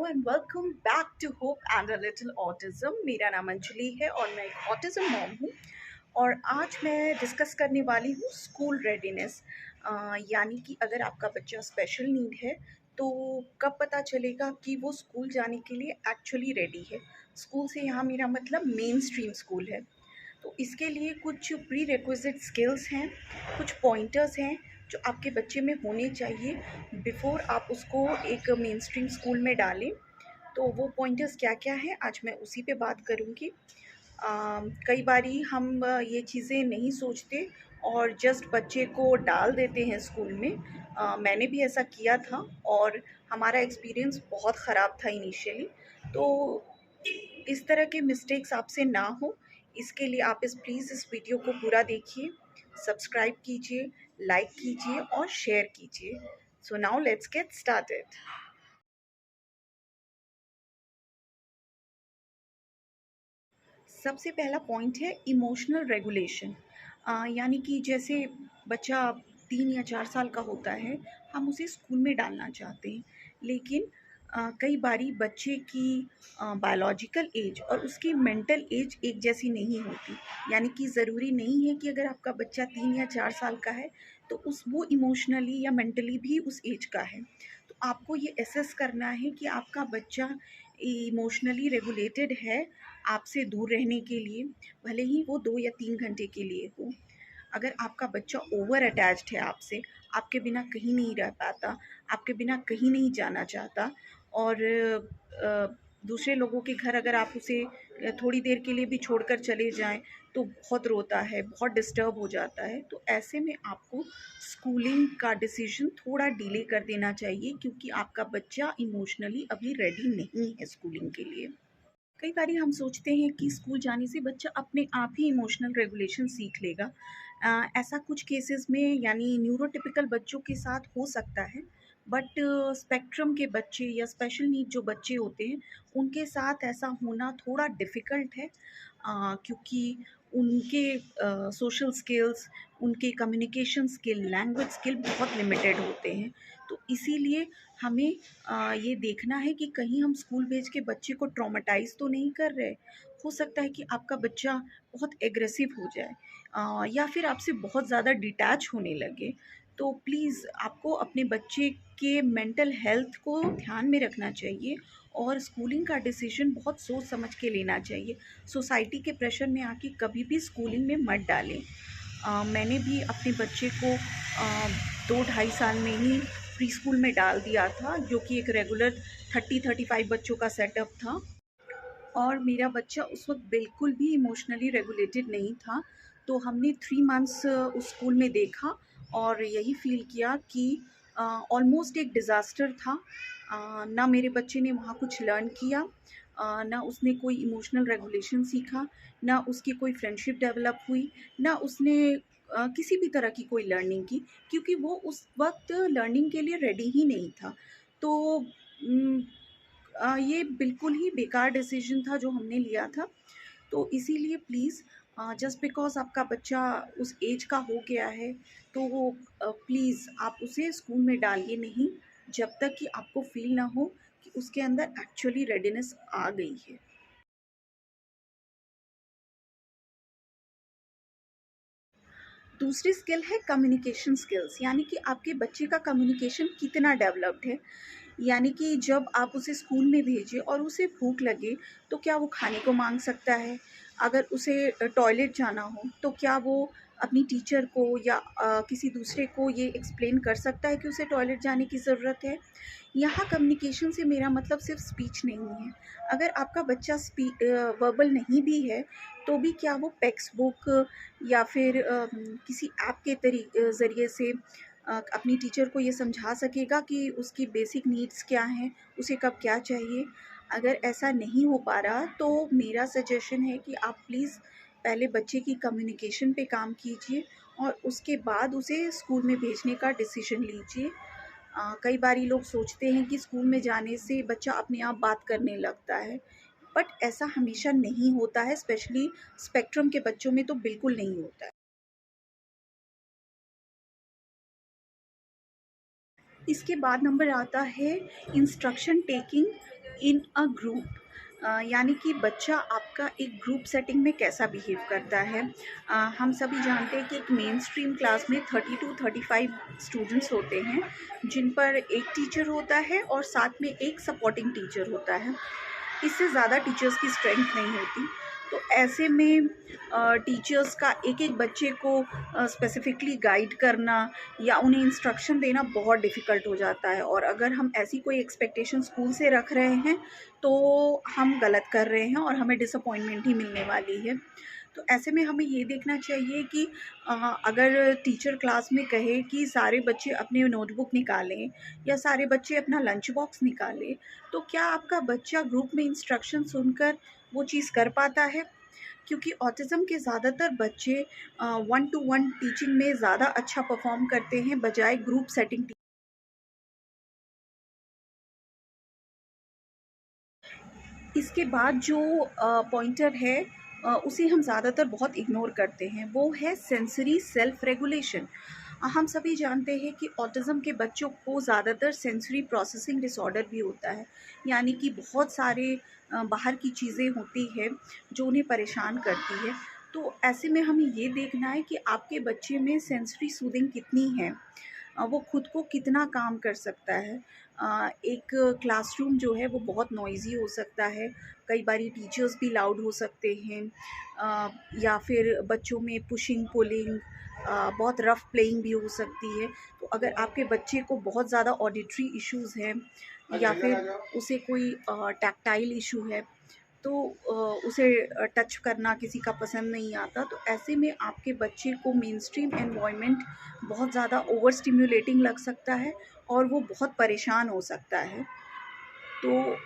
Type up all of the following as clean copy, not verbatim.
And welcome back to hope and a little autism. मेरा नाम अंजलि है और मैं एक ऑटिज्म मॉम हूँ। और आज मैं डिस्कस करने वाली हूँ स्कूल रेडीनेस। यानी कि अगर आपका बच्चा स्पेशल नीड है तो कब पता चलेगा कि वो स्कूल जाने के लिए एक्चुअली रेडी है। स्कूल से यहाँ मेरा मतलब मेन स्ट्रीम स्कूल है। तो इसके लिए कुछ प्री रिक्विजिट स्किल्स हैं, कुछ पॉइंटर्स हैं जो आपके बच्चे में होने चाहिए बिफ़ोर आप उसको एक मेन स्ट्रीम स्कूल में डालें। तो वो पॉइंटर्स क्या क्या हैं आज मैं उसी पे बात करूँगी। कई बारी हम ये चीज़ें नहीं सोचते और जस्ट बच्चे को डाल देते हैं स्कूल में। मैंने भी ऐसा किया था और हमारा एक्सपीरियंस बहुत ख़राब था इनिशियली। तो इस तरह के मिस्टेक्स आपसे ना हो, इसके लिए आप प्लीज़ इस वीडियो को पूरा देखिए, सब्सक्राइब कीजिए, लाइक कीजिए और शेयर कीजिए। So now let's get started. सबसे पहला पॉइंट है इमोशनल रेगुलेशन। यानी कि जैसे बच्चा 3 या 4 साल का होता है, हम उसे स्कूल में डालना चाहते हैं, लेकिन कई बारी बच्चे की बायोलॉजिकल एज और उसकी मेंटल एज एक जैसी नहीं होती। यानी कि ज़रूरी नहीं है कि अगर आपका बच्चा 3 या 4 साल का है तो उस वो इमोशनली या मेंटली भी उस एज का है। तो आपको ये एसेस करना है कि आपका बच्चा इमोशनली रेगुलेटेड है आपसे दूर रहने के लिए, भले ही वो 2 या 3 घंटे के लिए हो। अगर आपका बच्चा ओवर अटैच्ड है आपसे, आपके बिना कहीं नहीं रह पाता, आपके बिना कहीं नहीं जाना चाहता और दूसरे लोगों के घर अगर आप उसे थोड़ी देर के लिए भी छोड़कर चले जाएं तो बहुत रोता है, बहुत डिस्टर्ब हो जाता है, तो ऐसे में आपको स्कूलिंग का डिसीजन थोड़ा डिले कर देना चाहिए क्योंकि आपका बच्चा इमोशनली अभी रेडी नहीं है स्कूलिंग के लिए। कई बारी हम सोचते हैं कि स्कूल जाने से बच्चा अपने आप ही इमोशनल रेगुलेशन सीख लेगा। ऐसा कुछ केसेस में यानी न्यूरोटिपिकल बच्चों के साथ हो सकता है, बट स्पेक्ट्रम के बच्चे या स्पेशल नीड जो बच्चे होते हैं उनके साथ ऐसा होना थोड़ा डिफ़िकल्ट है। क्योंकि उनके सोशल स्किल्स, उनके कम्युनिकेशन स्किल, लैंग्वेज स्किल बहुत लिमिटेड होते हैं। तो इसीलिए हमें ये देखना है कि कहीं हम स्कूल भेज के बच्चे को ट्रॉमेटाइज़ तो नहीं कर रहे। हो सकता है कि आपका बच्चा बहुत एग्रेसिव हो जाए या फिर आपसे बहुत ज़्यादा डिटैच होने लगे। तो प्लीज़ आपको अपने बच्चे के मेंटल हेल्थ को ध्यान में रखना चाहिए और स्कूलिंग का डिसीजन बहुत सोच समझ के लेना चाहिए। सोसाइटी के प्रेशर में आके कभी भी स्कूलिंग में मत डालें। मैंने भी अपने बच्चे को 2 ढाई साल में ही प्री स्कूल में डाल दिया था, जो कि एक रेगुलर 30-35 बच्चों का सेटअप था और मेरा बच्चा उस वक़्त बिल्कुल भी इमोशनली रेगुलेटेड नहीं था। तो हमने 3 मंथ्स उस स्कूल में देखा और यही फ़ील किया कि ऑलमोस्ट एक डिज़ास्टर था। ना मेरे बच्चे ने वहाँ कुछ लर्न किया, ना उसने कोई इमोशनल रेगुलेशन सीखा, ना उसकी कोई फ्रेंडशिप डेवलप हुई, ना उसने किसी भी तरह की कोई लर्निंग की, क्योंकि वो उस वक़्त लर्निंग के लिए रेडी ही नहीं था। तो उम ये बिल्कुल ही बेकार डिसीजन था जो हमने लिया था। तो इसीलिए प्लीज़ जस्ट बिकॉज़ आपका बच्चा उस एज का हो गया है तो वो प्लीज़ आप उसे स्कूल में डालिए नहीं जब तक कि आपको फ़ील ना हो कि उसके अंदर एक्चुअली रेडीनेस आ गई है। दूसरी स्किल है कम्युनिकेशन स्किल्स, यानी कि आपके बच्चे का कम्युनिकेशन कितना डेवलप्ड है। यानी कि जब आप उसे स्कूल में भेजें और उसे भूख लगे तो क्या वो खाने को मांग सकता है? अगर उसे टॉयलेट जाना हो तो क्या वो अपनी टीचर को या किसी दूसरे को ये एक्सप्लेन कर सकता है कि उसे टॉयलेट जाने की ज़रूरत है? यहाँ कम्युनिकेशन से मेरा मतलब सिर्फ स्पीच नहीं है। अगर आपका बच्चा वर्बल नहीं भी है तो भी क्या वो टेक्स्ट बुक या फिर किसी ऐप के ज़रिए से अपनी टीचर को ये समझा सकेगा कि उसकी बेसिक नीड्स क्या हैं, उसे कब क्या चाहिए। अगर ऐसा नहीं हो पा रहा तो मेरा सजेशन है कि आप प्लीज़ पहले बच्चे की कम्युनिकेशन पे काम कीजिए और उसके बाद उसे स्कूल में भेजने का डिसीजन लीजिए। कई बारी लोग सोचते हैं कि स्कूल में जाने से बच्चा अपने आप बात करने लगता है, बट ऐसा हमेशा नहीं होता है, स्पेशली स्पेक्ट्रम के बच्चों में तो बिल्कुल नहीं होता है। इसके बाद नंबर आता है instruction taking in a group, यानी कि बच्चा आपका एक ग्रुप सेटिंग में कैसा बिहेव करता है। हम सभी जानते हैं कि एक मेन स्ट्रीम क्लास में 30 टू 35 स्टूडेंट्स होते हैं, जिन पर एक टीचर होता है और साथ में एक सपोर्टिंग टीचर होता है। इससे ज़्यादा टीचर्स की स्ट्रेंथ नहीं होती। तो ऐसे में टीचर्स का एक एक बच्चे को स्पेसिफिकली गाइड करना या उन्हें इंस्ट्रक्शन देना बहुत डिफ़िकल्ट हो जाता है, और अगर हम ऐसी कोई एक्सपेक्टेशन स्कूल से रख रहे हैं तो हम गलत कर रहे हैं और हमें डिसअपॉइंटमेंट ही मिलने वाली है। तो ऐसे में हमें ये देखना चाहिए कि अ, अगर टीचर क्लास में कहे कि सारे बच्चे अपने नोटबुक निकालें या सारे बच्चे अपना लंच बॉक्स निकालें, तो क्या आपका बच्चा ग्रुप में इंस्ट्रक्शन सुनकर वो चीज़ कर पाता है? क्योंकि ऑटिज़्म के ज़्यादातर बच्चे वन टू वन टीचिंग में ज़्यादा अच्छा परफॉर्म करते हैं बजाय ग्रुप सेटिंग। इसके बाद जो पॉइंटर है उसे हम ज़्यादातर बहुत इग्नोर करते हैं, वो है सेंसरी सेल्फ रेगुलेशन। हम सभी जानते हैं कि ऑटिज़म के बच्चों को ज़्यादातर सेंसरी प्रोसेसिंग डिसऑर्डर भी होता है, यानी कि बहुत सारे बाहर की चीज़ें होती हैं जो उन्हें परेशान करती है। तो ऐसे में हमें ये देखना है कि आपके बच्चे में सेंसरी सूदिंग कितनी है, वो खुद को कितना काम कर सकता है। एक क्लासरूम जो है वो बहुत नॉइज़ी हो सकता है, कई बारी टीचर्स भी लाउड हो सकते हैं, या फिर बच्चों में पुशिंग पुलिंग, बहुत रफ़ प्लेइंग भी हो सकती है। तो अगर आपके बच्चे को बहुत ज़्यादा ऑडिटरी इश्यूज़ हैं या फिर उसे कोई टैक्टाइल इशू है, तो उसे टच करना किसी का पसंद नहीं आता, तो ऐसे में आपके बच्चे को मेनस्ट्रीम एनवायरनमेंट बहुत ज़्यादा ओवर स्टिम्युलेटिंग लग सकता है और वो बहुत परेशान हो सकता है। तो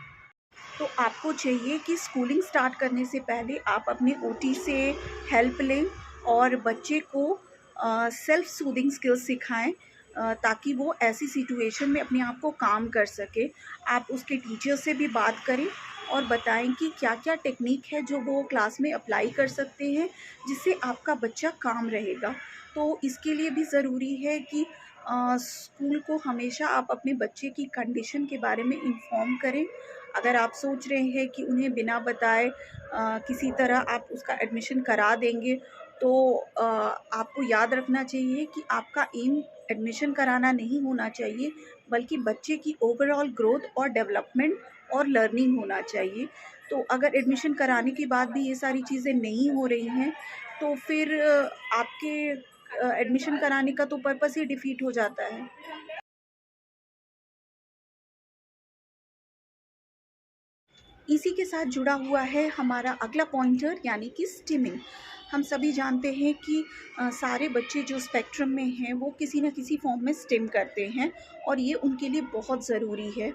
तो आपको चाहिए कि स्कूलिंग स्टार्ट करने से पहले आप अपने ओटी से हेल्प लें और बच्चे को सेल्फ सूदिंग स्किल्स सिखाएं, ताकि वो ऐसी सिचुएशन में अपने आप को काम कर सके। आप उसके टीचर से भी बात करें और बताएं कि क्या क्या टेक्निक है जो वो क्लास में अप्लाई कर सकते हैं, जिससे आपका बच्चा काम रहेगा। तो इसके लिए भी ज़रूरी है कि स्कूल को हमेशा आप अपने बच्चे की कंडीशन के बारे में इन्फॉर्म करें। अगर आप सोच रहे हैं कि उन्हें बिना बताए किसी तरह आप उसका एडमिशन करा देंगे, तो आपको याद रखना चाहिए कि आपका एम एडमिशन कराना नहीं होना चाहिए, बल्कि बच्चे की ओवरऑल ग्रोथ और डेवलपमेंट और लर्निंग होना चाहिए। तो अगर एडमिशन कराने के बाद भी ये सारी चीज़ें नहीं हो रही हैं, तो फिर आपके एडमिशन कराने का तो पर्पस ही डिफीट हो जाता है। इसी के साथ जुड़ा हुआ है हमारा अगला पॉइंटर, यानी कि स्टिमिंग। हम सभी जानते हैं कि सारे बच्चे जो स्पेक्ट्रम में हैं वो किसी न किसी फॉर्म में स्टिम करते हैं और ये उनके लिए बहुत ज़रूरी है।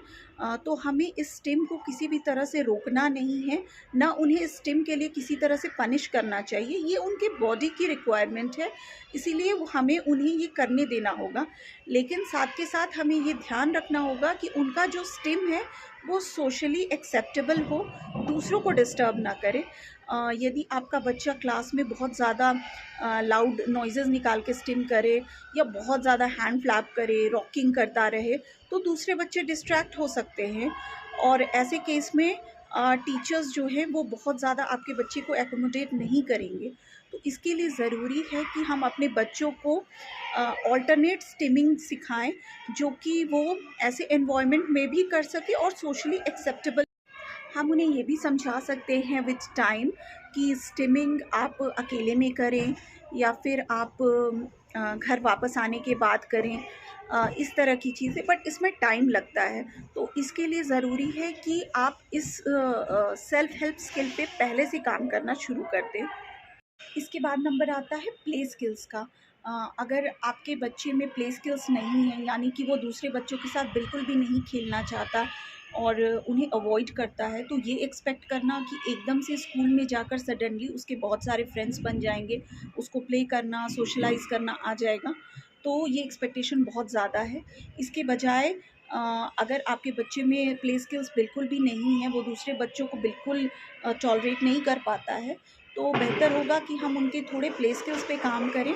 तो हमें इस स्टिम को किसी भी तरह से रोकना नहीं है, ना उन्हें इस स्टिम के लिए किसी तरह से पनिश करना चाहिए। ये उनके बॉडी की रिक्वायरमेंट है, इसीलिए हमें उन्हें ये करने देना होगा। लेकिन साथ के साथ हमें ये ध्यान रखना होगा कि उनका जो स्टिम है वो सोशली एक्सेप्टेबल हो, दूसरों को डिस्टर्ब ना करे। यदि आपका बच्चा क्लास में बहुत ज़्यादा लाउड नॉइज़ेस निकाल के स्टिम करे या बहुत ज़्यादा हैंड फ्लैप करे, रॉकिंग करता रहे, तो दूसरे बच्चे डिस्ट्रैक्ट हो सकते हैं और ऐसे केस में टीचर्स जो हैं वो बहुत ज़्यादा आपके बच्चे को एकोमोडेट नहीं करेंगे। तो इसके लिए ज़रूरी है कि हम अपने बच्चों को ऑल्टरनेट स्टिमिंग सिखाएं, जो कि वो ऐसे एनवायरनमेंट में भी कर सके और सोशली एक्सेप्टेबल। हम उन्हें ये भी समझा सकते हैं विथ टाइम कि स्टिमिंग आप अकेले में करें या फिर आप घर वापस आने के बाद करें, इस तरह की चीज़ें, बट इसमें टाइम लगता है। तो इसके लिए ज़रूरी है कि आप इस सेल्फ हेल्प स्किल पे पहले से काम करना शुरू कर दें। इसके बाद नंबर आता है प्ले स्किल्स का। अगर आपके बच्चे में प्ले स्किल्स नहीं है, यानी कि वो दूसरे बच्चों के साथ बिल्कुल भी नहीं खेलना चाहता और उन्हें अवॉइड करता है, तो ये एक्सपेक्ट करना कि एकदम से स्कूल में जाकर सडनली उसके बहुत सारे फ्रेंड्स बन जाएंगे, उसको प्ले करना, सोशलाइज करना आ जाएगा, तो ये एक्सपेक्टेशन बहुत ज़्यादा है। इसके बजाय अगर आपके बच्चे में प्ले स्किल्स बिल्कुल भी नहीं है, वो दूसरे बच्चों को बिल्कुल टॉलरेट नहीं कर पाता है, तो बेहतर होगा कि हम उनके थोड़े प्ले स्किल्स पे काम करें।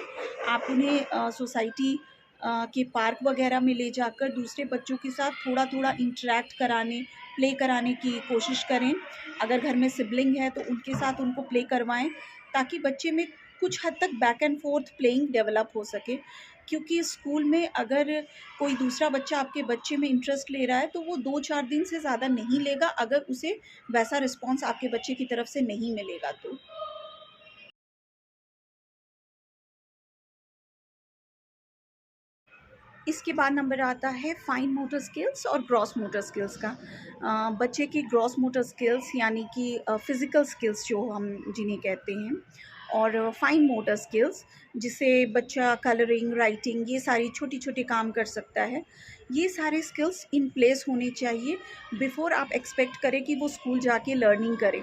आप उन्हें सोसाइटी के पार्क वगैरह में ले जाकर दूसरे बच्चों के साथ थोड़ा थोड़ा इंटरेक्ट कराने, प्ले कराने की कोशिश करें। अगर घर में सिबलिंग है तो उनके साथ उनको प्ले करवाएँ, ताकि बच्चे में कुछ हद तक back and forth playing develop हो सके। क्योंकि स्कूल में अगर कोई दूसरा बच्चा आपके बच्चे में इंटरेस्ट ले रहा है, तो वो 2-4 दिन से ज़्यादा नहीं लेगा, अगर उसे वैसा रिस्पॉन्स आपके बच्चे की तरफ से नहीं मिलेगा तो। इसके बाद नंबर आता है फाइन मोटर स्किल्स और ग्रॉस मोटर स्किल्स का। बच्चे की ग्रॉस मोटर स्किल्स यानी कि फिज़िकल स्किल्स जो हम जिन्हें कहते हैं, और फाइन मोटर स्किल्स जिसे बच्चा कलरिंग, राइटिंग, ये सारी छोटी-छोटी काम कर सकता है। ये सारे स्किल्स इन प्लेस होने चाहिए बिफ़ोर आप एक्सपेक्ट करें कि वो स्कूल जाके लर्निंग करे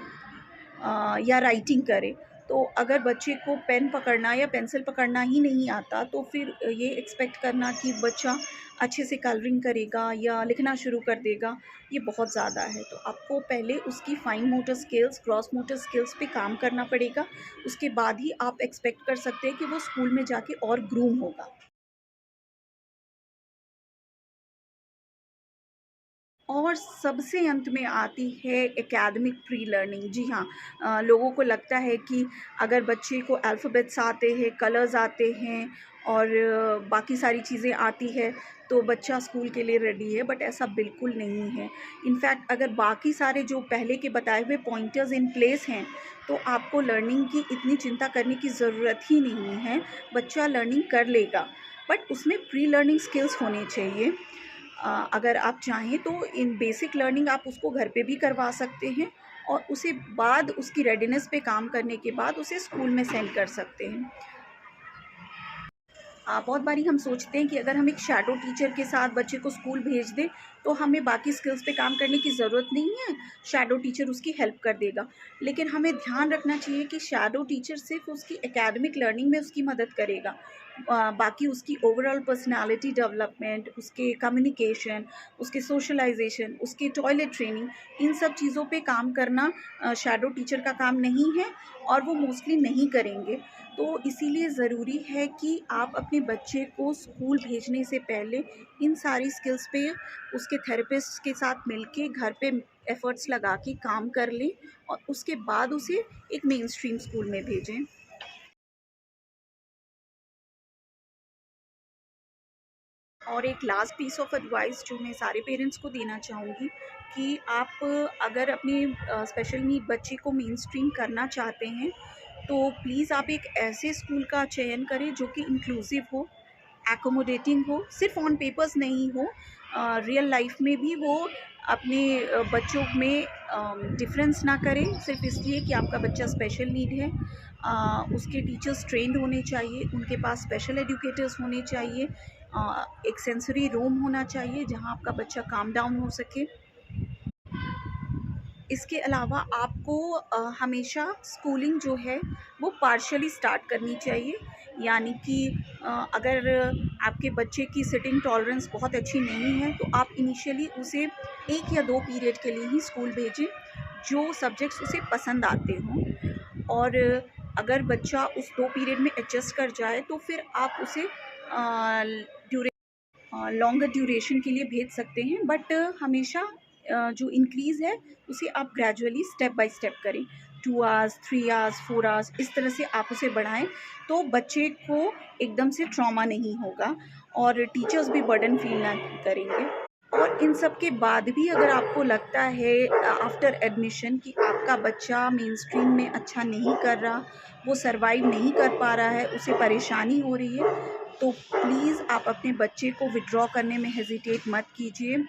या राइटिंग करे। तो अगर बच्चे को पेन पकड़ना या पेंसिल पकड़ना ही नहीं आता, तो फिर ये एक्सपेक्ट करना कि बच्चा अच्छे से कलरिंग करेगा या लिखना शुरू कर देगा, ये बहुत ज़्यादा है। तो आपको पहले उसकी fine motor skills, gross motor skills पे काम करना पड़ेगा। उसके बाद ही आप एक्सपेक्ट कर सकते हैं कि वो स्कूल में जाके और ग्रूम होगा। और सबसे अंत में आती है एकेडमिक प्री लर्निंग। जी हाँ, लोगों को लगता है कि अगर बच्चे को अल्फ़ाबेट्स आते हैं, कलर्स आते हैं और बाकी सारी चीज़ें आती है, तो बच्चा स्कूल के लिए रेडी है, बट ऐसा बिल्कुल नहीं है। इनफैक्ट अगर बाकी सारे जो पहले के बताए हुए पॉइंटर्स इन प्लेस हैं, तो आपको लर्निंग की इतनी चिंता करने की ज़रूरत ही नहीं है। बच्चा लर्निंग कर लेगा, बट उसमें प्री लर्निंग स्किल्स होने चाहिए। अगर आप चाहें तो इन बेसिक लर्निंग आप उसको घर पे भी करवा सकते हैं, और उसे बाद उसकी रेडीनेस पे काम करने के बाद उसे स्कूल में सेंड कर सकते हैं। बहुत बारी हम सोचते हैं कि अगर हम एक शैडो टीचर के साथ बच्चे को स्कूल भेज दें, तो हमें बाकी स्किल्स पे काम करने की ज़रूरत नहीं है, शैडो टीचर उसकी हेल्प कर देगा। लेकिन हमें ध्यान रखना चाहिए कि शैडो टीचर सिर्फ उसकी एकेडमिक लर्निंग में उसकी मदद करेगा। बाकी उसकी ओवरऑल पर्सनैलिटी डेवलपमेंट, उसके कम्युनिकेशन, उसके सोशलाइजेशन, उसके टॉयलेट ट्रेनिंग, इन सब चीज़ों पे काम करना शैडो टीचर का काम नहीं है, और वो मोस्टली नहीं करेंगे। तो इसीलिए ज़रूरी है कि आप अपने बच्चे को स्कूल भेजने से पहले इन सारी स्किल्स पे उसके थेरेपिस्ट के साथ मिलके घर पे एफ़र्ट्स लगा के काम कर लें, और उसके बाद उसे एक मेन स्ट्रीम स्कूल में भेजें। और एक लास्ट पीस ऑफ एडवाइस जो मैं सारे पेरेंट्स को देना चाहूँगी, कि आप अगर अपने स्पेशल नीड बच्चे को मेन स्ट्रीम करना चाहते हैं, तो प्लीज़ आप एक ऐसे स्कूल का चयन करें जो कि इंक्लूसिव हो, एकोमोडेटिंग हो, सिर्फ ऑन पेपर्स नहीं हो, रियल लाइफ में भी वो अपने बच्चों में डिफरेंस ना करे सिर्फ इसलिए कि आपका बच्चा स्पेशल नीड है। उसके टीचर्स ट्रेंड होने चाहिए, उनके पास स्पेशल एजुकेटर्स होने चाहिए, एक सेंसरी रूम होना चाहिए जहाँ आपका बच्चा काम डाउन हो सके। इसके अलावा आपको हमेशा स्कूलिंग जो है वो पार्शियली स्टार्ट करनी चाहिए। यानी कि अगर आपके बच्चे की सिटिंग टॉलरेंस बहुत अच्छी नहीं है, तो आप इनिशियली उसे 1 या 2 पीरियड के लिए ही स्कूल भेजें, जो सब्जेक्ट्स उसे पसंद आते हों। और अगर बच्चा उस 2 पीरियड में एडजस्ट कर जाए, तो फिर आप उसे ड्यूरे लॉन्गर ड्यूरेशन के लिए भेज सकते हैं, बट हमेशा जो इंक्रीज़ है उसे आप ग्रेजुअली स्टेप बाय स्टेप करें। 2 आवर्स, 3 आवर्स, 4 आवर्स, इस तरह से आप उसे बढ़ाएं, तो बच्चे को एकदम से ट्रॉमा नहीं होगा और टीचर्स भी बर्डन फील ना करेंगे। और इन सब के बाद भी अगर आपको लगता है आफ्टर एडमिशन कि आपका बच्चा मेन स्ट्रीम में अच्छा नहीं कर रहा, वो सर्वाइव नहीं कर पा रहा है, उसे परेशानी हो रही है, तो प्लीज़ आप अपने बच्चे को विड्रॉ करने में हेजिटेट मत कीजिए।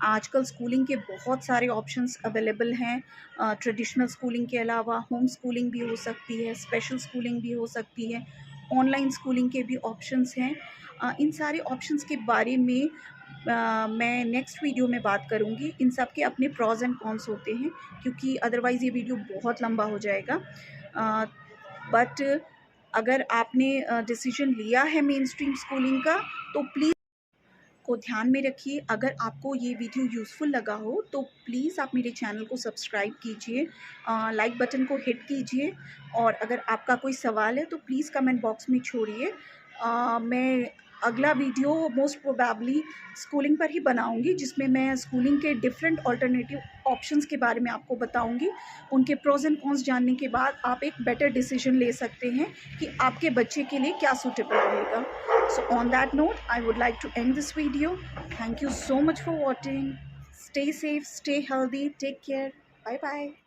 आजकल स्कूलिंग के बहुत सारे ऑप्शंस अवेलेबल हैं। ट्रेडिशनल स्कूलिंग के अलावा होम स्कूलिंग भी हो सकती है, स्पेशल स्कूलिंग भी हो सकती है, ऑनलाइन स्कूलिंग के भी ऑप्शंस हैं। इन सारे ऑप्शंस के बारे में मैं नेक्स्ट वीडियो में बात करूँगी। इन सब के अपने प्रॉज़ एंड कॉन्स होते हैं, क्योंकि अदरवाइज़ ये वीडियो बहुत लंबा हो जाएगा। बट अगर आपने डिसीजन लिया है मेन स्ट्रीम स्कूलिंग का, तो प्लीज़ को ध्यान में रखिए। अगर आपको ये वीडियो यूज़फुल लगा हो, तो प्लीज़ आप मेरे चैनल को सब्सक्राइब कीजिए, लाइक बटन को हिट कीजिए, और अगर आपका कोई सवाल है तो प्लीज़ कमेंट बॉक्स में छोड़िए। मैं अगला वीडियो मोस्ट प्रोबेबली स्कूलिंग पर ही बनाऊंगी, जिसमें मैं स्कूलिंग के डिफरेंट ऑल्टरनेटिव ऑप्शंस के बारे में आपको बताऊंगी। उनके प्रोज एंड कॉन्स जानने के बाद आप एक बेटर डिसीजन ले सकते हैं कि आपके बच्चे के लिए क्या सूटेबल रहेगा। So on that note I would like to end this video. Thank you so much for watching. Stay safe, stay healthy, take care. Bye bye.